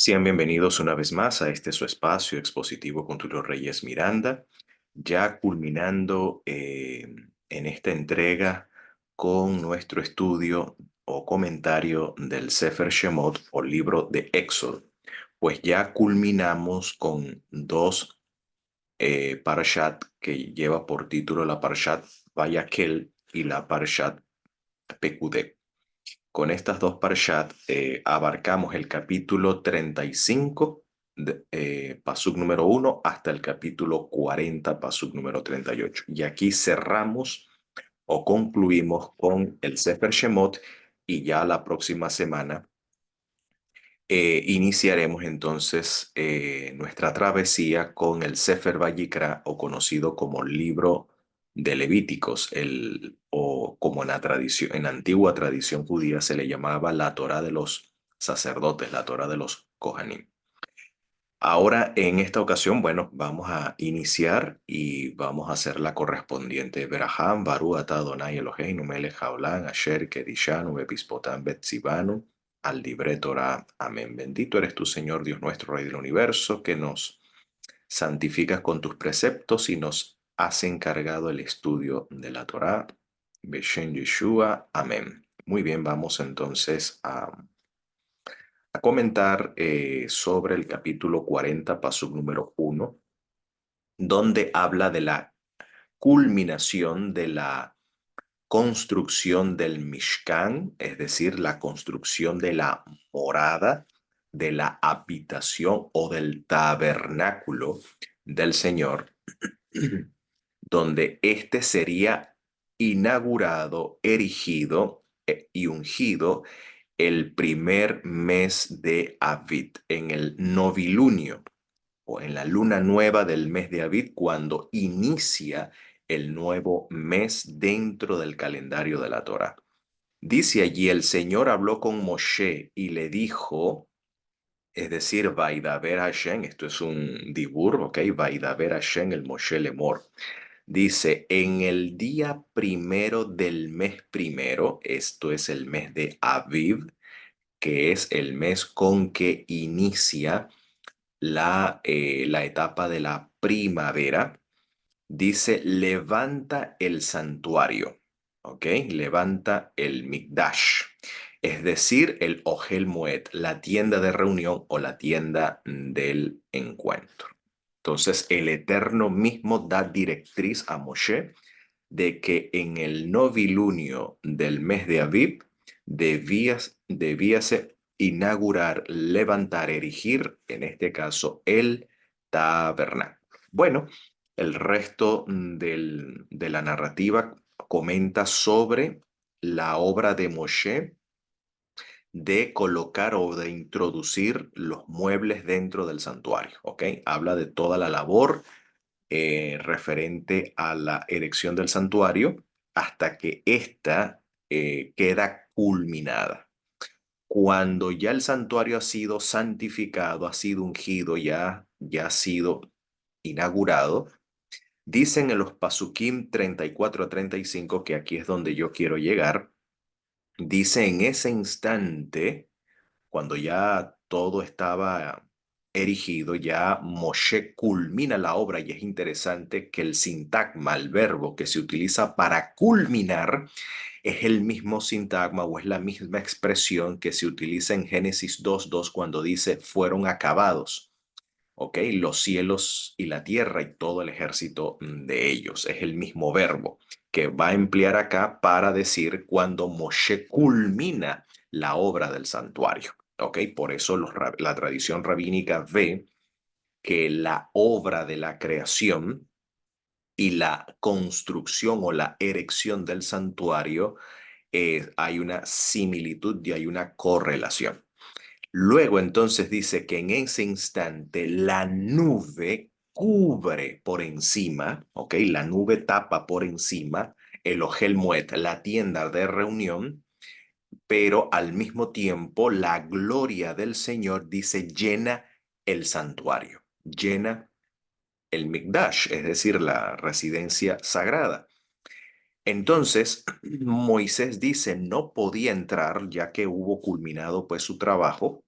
Sean bienvenidos una vez más a este su espacio expositivo con Tulio Reyes Miranda, ya culminando en esta entrega con nuestro estudio o comentario del Sefer Shemot o libro de Éxodo. Pues ya culminamos con dos parashat que lleva por título la parashat Vayakhel y la parashat Pekudei. Con estas dos parshat abarcamos el capítulo 35, pasuk número 1, hasta el capítulo 40, pasuk número 38. Y aquí cerramos o concluimos con el Sefer Shemot y ya la próxima semana iniciaremos entonces nuestra travesía con el Sefer Vayikra o conocido como libro de Levíticos, o como en la antigua tradición judía se le llamaba la Torá de los sacerdotes, la Torá de los Kohanim. Ahora, en esta ocasión, bueno, vamos a iniciar y vamos a hacer la correspondiente Beraham, Baru Ata Adonai Eloheinu melech haolam, Asher Kedishanu Bepispotam Betzivanu, al libre Torah. Amén. Bendito eres tú, Señor Dios nuestro, Rey del universo, que nos santificas con tus preceptos y nos has encargado el estudio de la Torah. Beshen Yeshua. Amén. Muy bien, vamos entonces a comentar sobre el capítulo 40, pasuk número 1, donde habla de la culminación de la construcción del Mishkan, es decir, la construcción de la morada, de la habitación o del tabernáculo del Señor, donde éste sería inaugurado, erigido y ungido el primer mes de Aviv, en el novilunio o en la luna nueva del mes de Aviv, cuando inicia el nuevo mes dentro del calendario de la Torá. Dice allí, el Señor habló con Moshe y le dijo, es decir, Vaidaber Hashem, esto es un dibur, ¿ok? Vaidaber Hashem, el Moshe Lemor. Dice, en el día primero del mes primero, esto es el mes de Aviv, que es el mes con que inicia la etapa de la primavera, dice, levanta el santuario, ¿ok? Levanta el Mikdash, es decir, el Ohel Moed, la tienda de reunión o la tienda del encuentro. Entonces, el Eterno mismo da directriz a Moshe de que en el novilunio del mes de Aviv debíase inaugurar, levantar, erigir, en este caso, el tabernáculo. Bueno, el resto de la narrativa comenta sobre la obra de Moshe de colocar o de introducir los muebles dentro del santuario, ¿ok? Habla de toda la labor referente a la erección del santuario hasta que ésta queda culminada. Cuando ya el santuario ha sido santificado, ha sido ungido, ya ha sido inaugurado, dicen en los Pasukim 34 a 35, que aquí es donde yo quiero llegar, dice en ese instante, cuando ya todo estaba erigido, ya Moshe culmina la obra, y es interesante que el sintagma, el verbo que se utiliza para culminar, es el mismo sintagma o es la misma expresión que se utiliza en Génesis 2:2 cuando dice fueron acabados. ¿Ok? Los cielos y la tierra y todo el ejército de ellos. Es el mismo verbo que va a emplear acá para decir cuando Moshe culmina la obra del santuario. ¿Ok? Por eso la tradición rabínica ve que la obra de la creación y la construcción o la erección del santuario, hay una similitud y hay una correlación. Luego entonces dice que en ese instante la nube cubre por encima, ¿ok? La nube tapa por encima el Ohel Moed, la tienda de reunión, pero al mismo tiempo la gloria del Señor, dice, llena el santuario, llena el Mikdash, es decir, la residencia sagrada. Entonces, Moisés dice no podía entrar ya que hubo culminado pues su trabajo.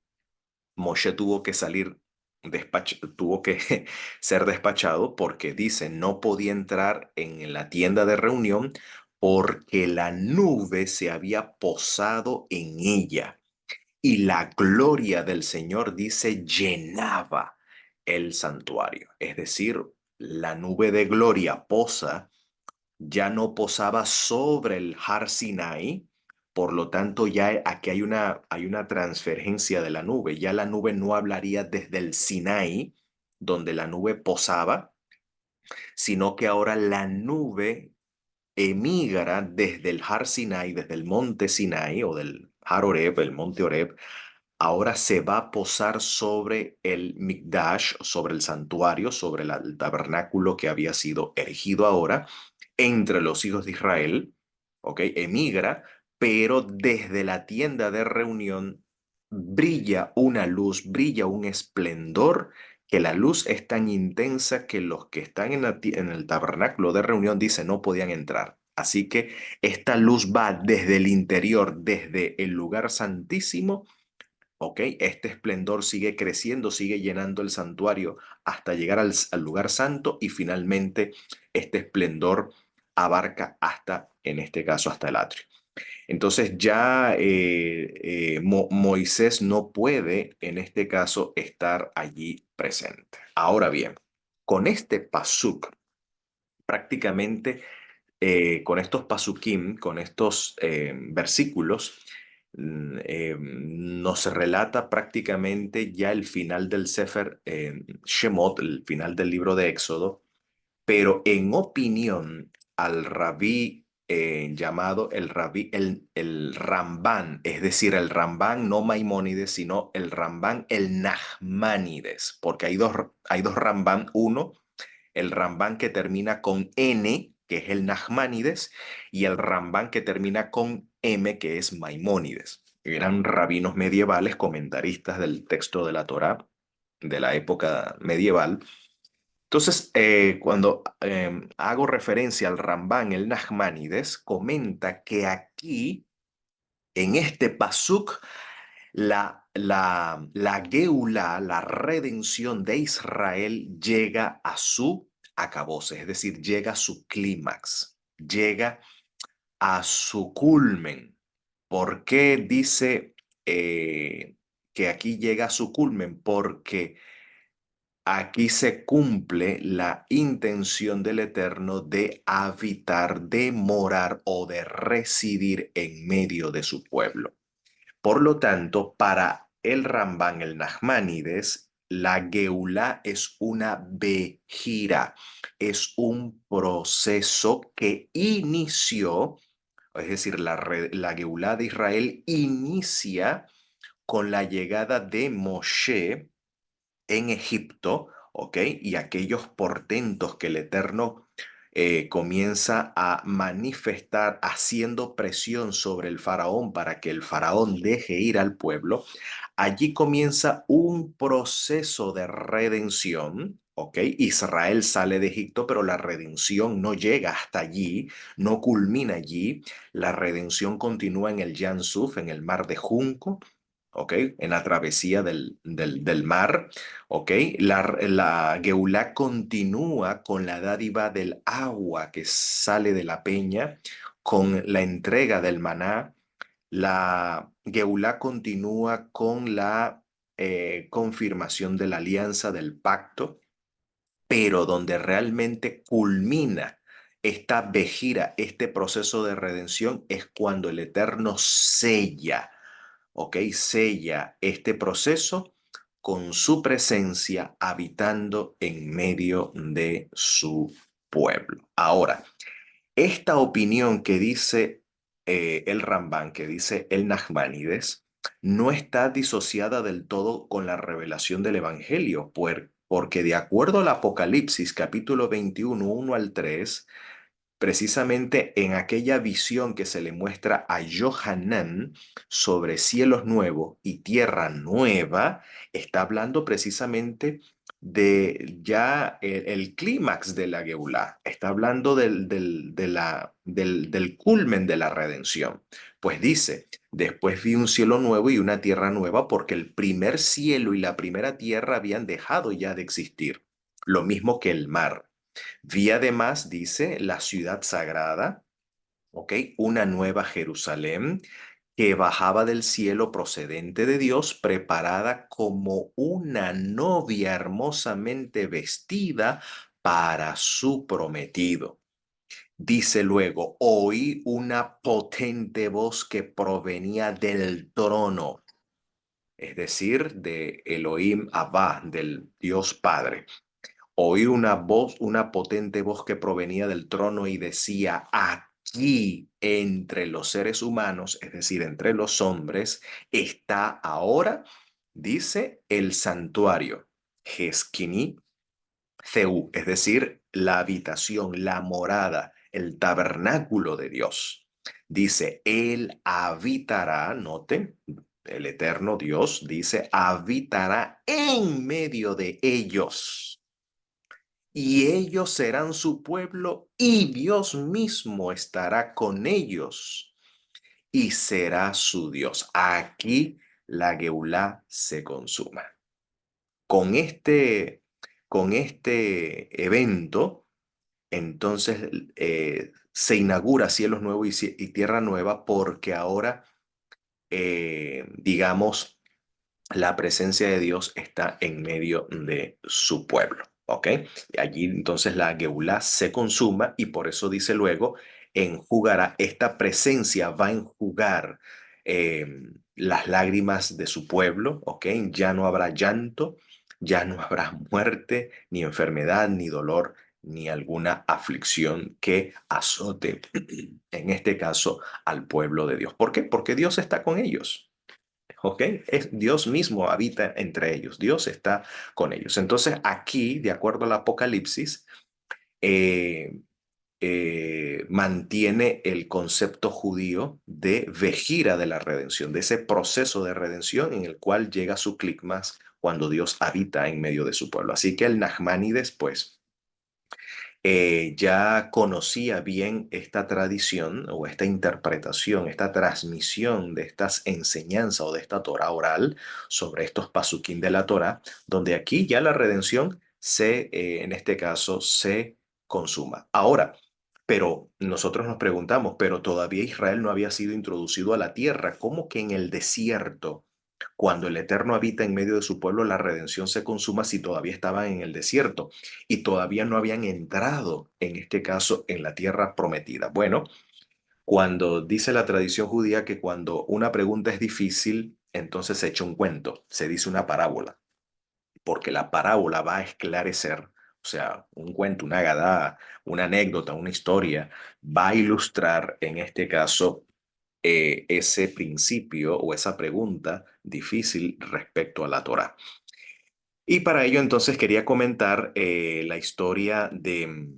Moshe tuvo que tuvo que ser despachado porque dice, no podía entrar en la tienda de reunión porque la nube se había posado en ella y la gloria del Señor, dice, llenaba el santuario. Es decir, la nube de gloria posa, ya no posaba sobre el Har Sinai, por lo tanto ya aquí hay una transferencia de la nube, ya la nube no hablaría desde el Sinai, donde la nube posaba, sino que ahora la nube emigra desde el Har Sinai, desde el monte Sinai o del Har Oreb, el monte Oreb, ahora se va a posar sobre el Mikdash, sobre el santuario, sobre el tabernáculo que había sido erigido ahora entre los hijos de Israel, ¿ok? Emigra, pero desde la tienda de reunión brilla una luz, brilla un esplendor, que la luz es tan intensa que los que están en el tabernáculo de reunión, dice, no podían entrar. Así que esta luz va desde el interior, desde el lugar santísimo. ¿Ok? Este esplendor sigue creciendo, sigue llenando el santuario hasta llegar al lugar santo y finalmente este esplendor abarca hasta, en este caso, hasta el atrio. Entonces ya Moisés no puede, en este caso, estar allí presente. Ahora bien, con este pasuk, prácticamente con estos pasukim, con estos versículos, nos relata prácticamente ya el final del Sefer Shemot, el final del libro de Éxodo, pero en opinión al rabí llamado el Rambán, es decir, el Rambán no Maimónides, sino el Rambán el Nachmanides, porque hay dos Rambán, uno el Rambán que termina con N, que es el Nachmanides, y el Rambán que termina con M, que es Maimónides. Eran rabinos medievales, comentaristas del texto de la Torá de la época medieval. Entonces, cuando hago referencia al Rambán, el Nachmanides, comenta que aquí, en este pasuk, la Geulá, la redención de Israel, llega a su acabose, es decir, llega a su clímax, llega a su culmen. ¿Por qué dice que aquí llega a su culmen? Porque aquí se cumple la intención del Eterno de habitar, de morar o de residir en medio de su pueblo. Por lo tanto, para el Rambán, el Nachmanides, la Geulá es una vejira, es un proceso que inició, es decir, la Geulá de Israel inicia con la llegada de Moshe en Egipto, ¿ok? Y aquellos portentos que el Eterno comienza a manifestar haciendo presión sobre el faraón para que el faraón deje ir al pueblo, allí comienza un proceso de redención. ¿Ok? Israel sale de Egipto, pero la redención no llega hasta allí, no culmina allí. La redención continúa en el Yam Suf, en el mar de Junco, ¿ok? En la travesía del mar, ¿ok? La Geulá continúa con la dádiva del agua que sale de la peña, con la entrega del maná. La Geulá continúa con la confirmación de la alianza del pacto, pero donde realmente culmina esta vejira, este proceso de redención, es cuando el Eterno sella, ¿ok? Sella este proceso con su presencia habitando en medio de su pueblo. Ahora, esta opinión que dice el Rambán, que dice el Nachmanides, no está disociada del todo con la revelación del Evangelio, porque de acuerdo al Apocalipsis capítulo 21, 1 al 3, precisamente en aquella visión que se le muestra a Johanán sobre cielos nuevos y tierra nueva, está hablando precisamente de ya el clímax de la Geulá, está hablando del culmen de la redención. Pues dice, después vi un cielo nuevo y una tierra nueva porque el primer cielo y la primera tierra habían dejado ya de existir, lo mismo que el mar. Vi además, dice, la ciudad sagrada, ¿ok? Una nueva Jerusalén que bajaba del cielo procedente de Dios, preparada como una novia hermosamente vestida para su prometido. Dice luego, oí una potente voz que provenía del trono, es decir, de Elohim Abba, del Dios Padre. Oí una voz, una potente voz que provenía del trono y decía, aquí entre los seres humanos, es decir, entre los hombres, está ahora, dice, el santuario, Jeskini Ceú, es decir, la habitación, la morada, el tabernáculo de Dios. Dice, Él habitará, note, el eterno Dios, dice, habitará en medio de ellos y ellos serán su pueblo y Dios mismo estará con ellos y será su Dios. Aquí la Geulá se consuma. Con este, con este evento, entonces se inaugura cielos nuevos y tierra nueva porque ahora, digamos, la presencia de Dios está en medio de su pueblo, ¿ok? Y allí entonces la Geulá se consuma y por eso dice luego, enjugará, esta presencia va a enjugar eh, las lágrimas de su pueblo, ¿ok? Ya no habrá llanto, ya no habrá muerte, ni enfermedad, ni dolor, ni alguna aflicción que azote, en este caso, al pueblo de Dios. ¿Por qué? Porque Dios está con ellos. ¿Ok? Es, Dios mismo habita entre ellos, Dios está con ellos. Entonces aquí, de acuerdo al Apocalipsis, eh, mantiene el concepto judío de vejira de la redención, de ese proceso de redención en el cual llega su clímax cuando Dios habita en medio de su pueblo. Así que el Nachmanides, pues, ya conocía bien esta tradición o esta interpretación, esta transmisión de estas enseñanzas o de esta Torah oral sobre estos pasuquín de la Torah, donde aquí ya la redención en este caso, se consuma. Ahora, pero nosotros nos preguntamos, pero todavía Israel no había sido introducido a la tierra, ¿cómo que en el desierto? Cuando el Eterno habita en medio de su pueblo, la redención se consuma si todavía estaban en el desierto y todavía no habían entrado, en este caso, en la tierra prometida. Bueno, cuando dice la tradición judía que cuando una pregunta es difícil, entonces se echa un cuento, se dice una parábola, porque la parábola va a esclarecer, o sea, un cuento, una gadá, una anécdota, una historia, va a ilustrar, en este caso, ese principio o esa pregunta difícil respecto a la Torá. Y para ello entonces quería comentar la historia de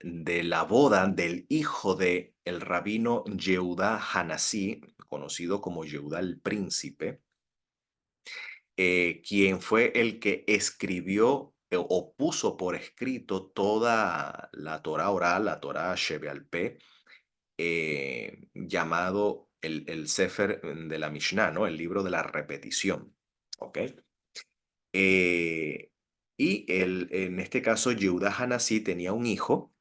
la boda del hijo de el rabino Yehudá Hanasí, conocido como Yehudá el Príncipe, quien fue el que escribió o puso por escrito toda la Torá oral, la Torá Shebe'al Peh, llamado el Sefer de la Mishnah, ¿no? El libro de la repetición, ¿ok? Eh, en este caso, Yehuda Hanasí tenía un hijo,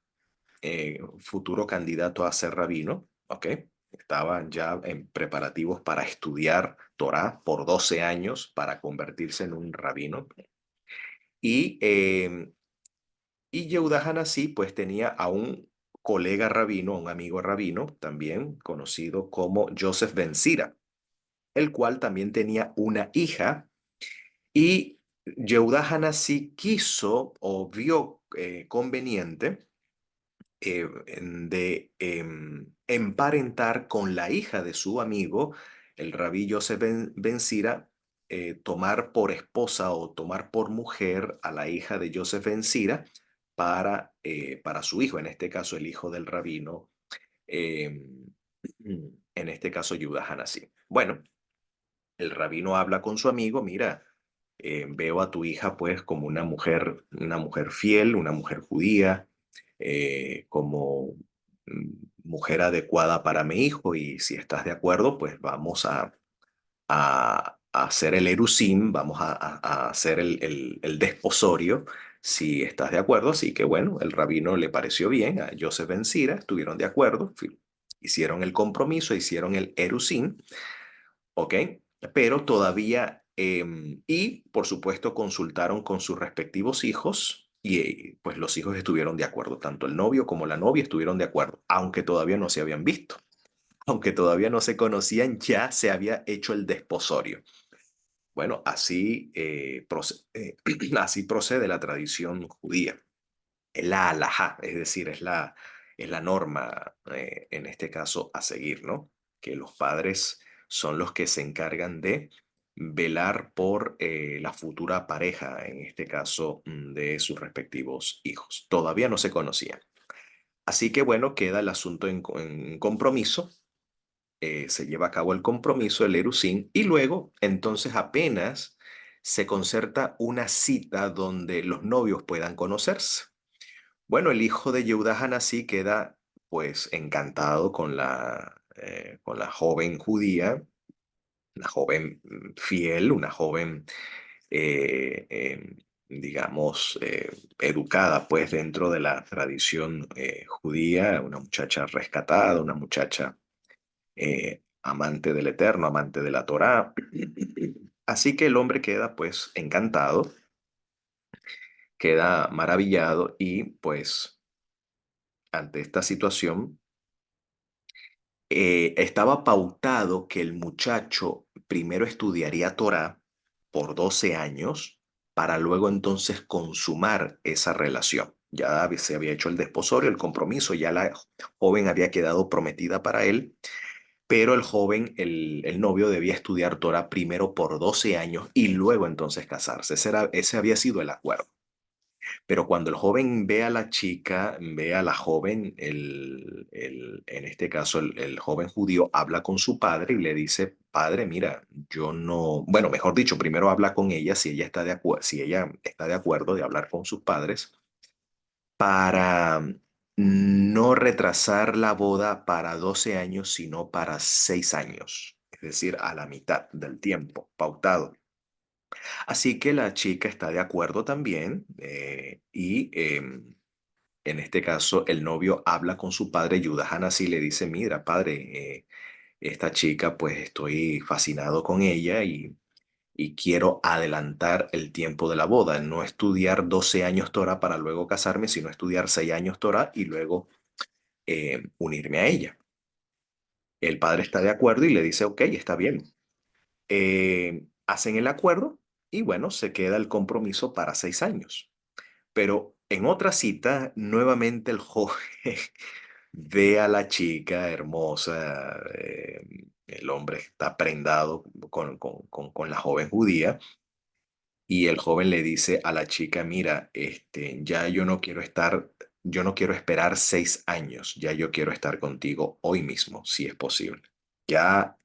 futuro candidato a ser rabino, ¿ok? Estaba ya en preparativos para estudiar Torá por 12 años para convertirse en un rabino. Y, y Yehuda Hanasí pues tenía a un colega rabino, un amigo rabino, también conocido como Joseph Ben Sira, el cual también tenía una hija. Y Yehuda Hanasí quiso o vio conveniente de emparentar con la hija de su amigo, el rabí Yosef Ben Sira, tomar por esposa o tomar por mujer a la hija de Yosef Ben Sira para su hijo, en este caso el hijo del rabino, en este caso Yehuda Hanasí. Bueno, el rabino habla con su amigo, mira. veo a tu hija pues como una mujer fiel, una mujer judía, como mujer adecuada para mi hijo y si estás de acuerdo, pues vamos a hacer el erusim, vamos a hacer el desposorio, si estás de acuerdo. Así que bueno, el rabino le pareció bien, a Joseph Ben Sira estuvieron de acuerdo, hicieron el compromiso, hicieron el erusim, ¿ok? Pero todavía, y por supuesto consultaron con sus respectivos hijos y pues los hijos estuvieron de acuerdo, tanto el novio como la novia estuvieron de acuerdo, aunque todavía no se habían visto, aunque todavía no se conocían, ya se había hecho el desposorio. Bueno, así procede la tradición judía. Es la halajá, es decir, es la norma, en este caso, a seguir, ¿no? Que los padres son los que se encargan de velar por la futura pareja, en este caso, de sus respectivos hijos. Todavía no se conocían. Así que bueno, queda el asunto en compromiso, se lleva a cabo el compromiso, el Erusín, y luego, entonces apenas se concerta una cita donde los novios puedan conocerse. Bueno, el hijo de Yehuda Hanasí queda pues encantado con la joven judía, una joven fiel, una joven, digamos, educada pues dentro de la tradición judía, una muchacha rescatada, una muchacha amante del Eterno, amante de la Torá. Así que el hombre queda pues encantado, queda maravillado y pues ante esta situación estaba pautado que el muchacho primero estudiaría Torá por 12 años para luego entonces consumar esa relación. Ya se había hecho el desposorio, el compromiso, ya la joven había quedado prometida para él, pero el joven, el novio, debía estudiar Torah primero por 12 años y luego entonces casarse. Ese había sido el acuerdo. Pero cuando el joven ve a la chica, ve a la joven, en este caso el joven judío habla con su padre y le dice, padre, mira, yo no, bueno, mejor dicho, primero habla con ella si ella está de acuerdo, si ella está de acuerdo de hablar con sus padres para no retrasar la boda para 12 años, sino para 6 años, es decir, a la mitad del tiempo pautado. Así que la chica está de acuerdo también en este caso el novio habla con su padre, Yudah Hanasi, y le dice, mira, padre, esta chica pues estoy fascinado con ella y quiero adelantar el tiempo de la boda, no estudiar 12 años Torah para luego casarme, sino estudiar 6 años Torah y luego unirme a ella. El padre está de acuerdo y le dice, ok, está bien. Hacen el acuerdo y bueno, se queda el compromiso para 6 años. Pero en otra cita, nuevamente el joven ve a la chica hermosa, el hombre está prendado con la joven judía. Y el joven le dice a la chica, mira, ya yo no quiero esperar 6 años, ya yo quiero estar contigo hoy mismo, si es posible. Ya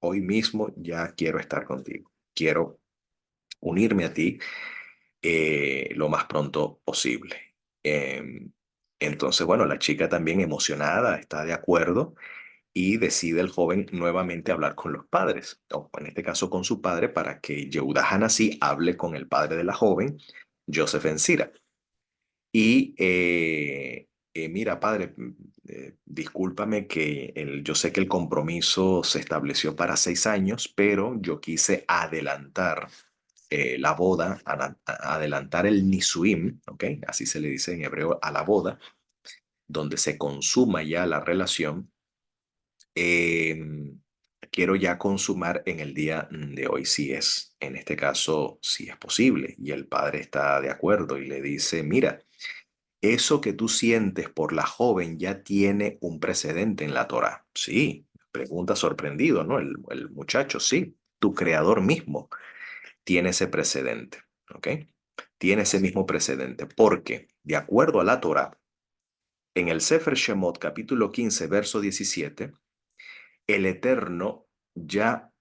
hoy mismo, ya quiero estar contigo. Quiero unirme a ti lo más pronto posible. Entonces, bueno, la chica también emocionada está de acuerdo y decide el joven nuevamente hablar con los padres, o en este caso con su padre, para que Yehuda Hanasí hable con el padre de la joven, Joseph Ensira. Y mira, padre, discúlpame que yo sé que el compromiso se estableció para 6 años, pero yo quise adelantar la boda, adelantar el Nisuim, ¿ok? Así se le dice en hebreo a la boda, donde se consuma ya la relación. em, Quiero ya consumar en el día de hoy, si es, en este caso, si es posible. Y el padre está de acuerdo y le dice, mira, eso que tú sientes por la joven ya tiene un precedente en la Torá. Sí, pregunta sorprendido, ¿no? El muchacho, sí, tu creador mismo tiene ese precedente, ¿ok? Tiene ese mismo precedente, porque de acuerdo a la Torá, en el Sefer Shemot, capítulo 15, verso 17, el Eterno ya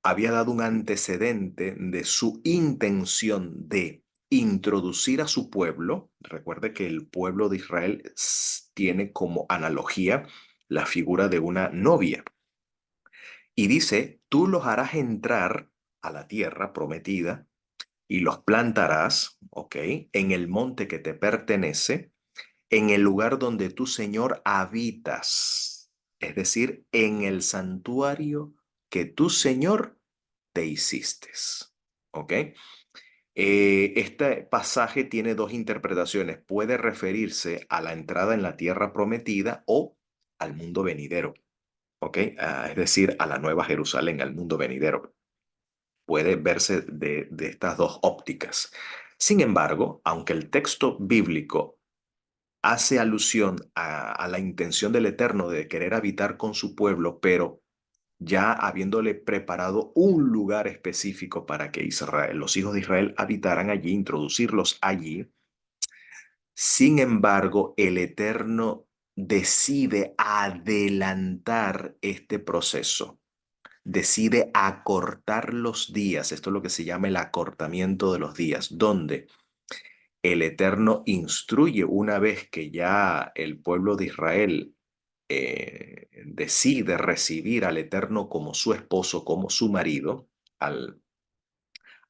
había dado un antecedente de su intención de introducir a su pueblo. Recuerde que el pueblo de Israel tiene como analogía la figura de una novia. Y dice, tú los harás entrar a la tierra prometida y los plantarás, ¿ok? En el monte que te pertenece, en el lugar donde tu Señor habitas, es decir, en el santuario que tu Señor te hiciste, ¿ok? Este pasaje tiene dos interpretaciones. Puede referirse a la entrada en la tierra prometida o al mundo venidero, ¿ok? Es decir, a la nueva Jerusalén, al mundo venidero. Puede verse de estas dos ópticas. Sin embargo, aunque el texto bíblico hace alusión a la intención del Eterno de querer habitar con su pueblo, pero ya habiéndole preparado un lugar específico para que Israel, los hijos de Israel habitaran allí, introducirlos allí. Sin embargo, el Eterno decide adelantar este proceso, decide acortar los días. Esto es lo que se llama el acortamiento de los días, donde el Eterno instruye una vez que ya el pueblo de Israel decide recibir al Eterno como su esposo, como su marido, al,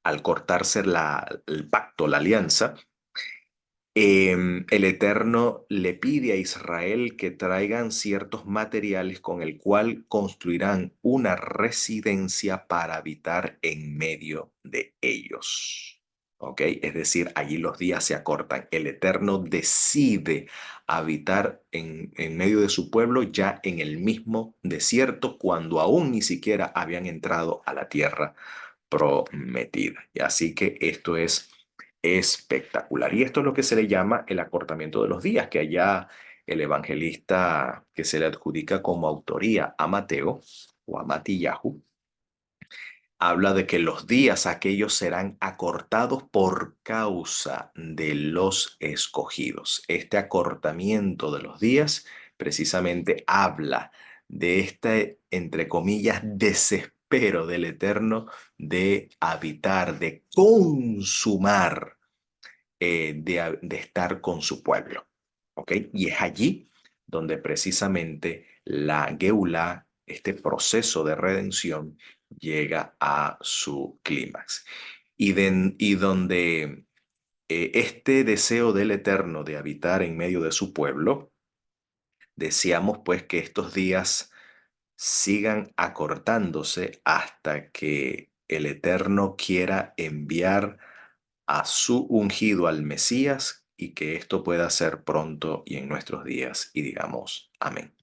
al cortarse el pacto, la alianza. El Eterno le pide a Israel que traigan ciertos materiales con el cual construirán una residencia para habitar en medio de ellos. ¿Ok? Es decir, allí los días se acortan. El Eterno decide habitar en medio de su pueblo ya en el mismo desierto cuando aún ni siquiera habían entrado a la tierra prometida. Y así que esto es espectacular. Y esto es lo que se le llama el acortamiento de los días, que allá el evangelista que se le adjudica como autoría a Mateo o a Matillahu, habla de que los días aquellos serán acortados por causa de los escogidos. Este acortamiento de los días precisamente habla de este, entre comillas, desespero del Eterno de habitar, de consumar, de estar con su pueblo. ¿Ok? Y es allí donde precisamente la Geulá, este proceso de redención, llega a su clímax. Y donde este deseo del Eterno de habitar en medio de su pueblo, deseamos pues que estos días sigan acortándose hasta que el Eterno quiera enviar a su ungido, al Mesías, y que esto pueda ser pronto y en nuestros días. Y digamos, amén.